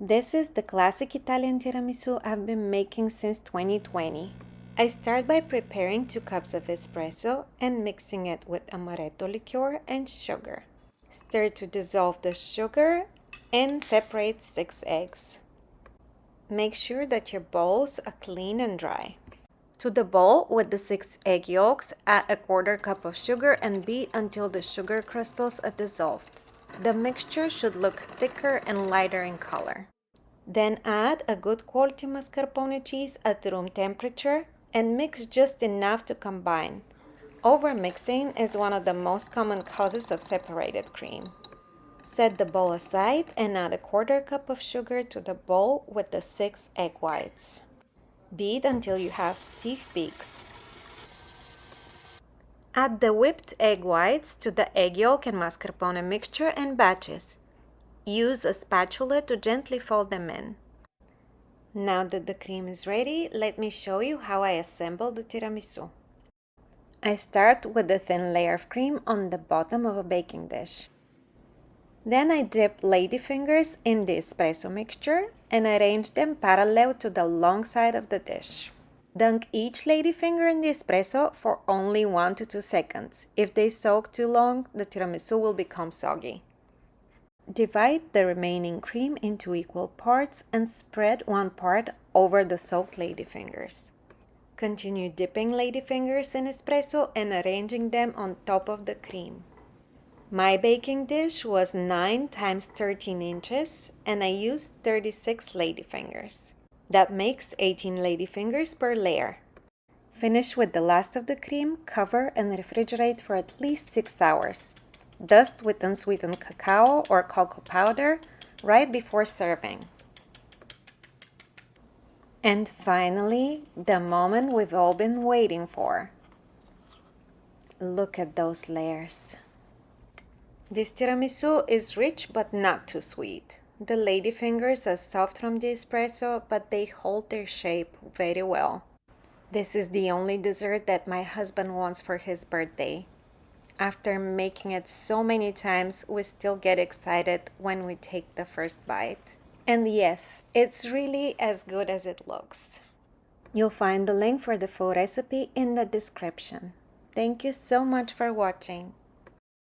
This is the classic Italian tiramisu I've been making since 2020. I start by preparing 2 cups of espresso and mixing it with amaretto liqueur and sugar. Stir to dissolve the sugar and separate 6 eggs. Make sure that your bowls are clean and dry. To the bowl with the 6 egg yolks, add a 1/4 cup of sugar and beat until the sugar crystals are dissolved. The mixture should look thicker and lighter in color. Then add a good quality mascarpone cheese at room temperature and mix just enough to combine. Overmixing is one of the most common causes of separated cream. Set the bowl aside and add a 1/4 cup of sugar to the bowl with the 6 egg whites. Beat until you have stiff peaks. Add the whipped egg whites to the egg yolk and mascarpone mixture in batches. Use a spatula to gently fold them in. Now that the cream is ready, let me show you how I assemble the tiramisu. I start with a thin layer of cream on the bottom of a baking dish. Then I dip ladyfingers in the espresso mixture and arrange them parallel to the long side of the dish. Dunk each ladyfinger in the espresso for only 1 to 2 seconds. If they soak too long, the tiramisu will become soggy. Divide the remaining cream into equal parts and spread one part over the soaked ladyfingers. Continue dipping ladyfingers in espresso and arranging them on top of the cream. My baking dish was 9 times 13 inches and I used 36 ladyfingers. That makes 18 ladyfingers per layer. Finish with the last of the cream, cover and refrigerate for at least 6 hours. Dust with unsweetened cacao or cocoa powder right before serving. And finally, the moment we've all been waiting for. Look at those layers. This tiramisu is rich but not too sweet. The ladyfingers are soft from the espresso, but they hold their shape very well. This is the only dessert that my husband wants for his birthday. After making it so many times, we still get excited when we take the first bite. And yes, it's really as good as it looks. You'll find the link for the full recipe in the description. Thank you so much for watching.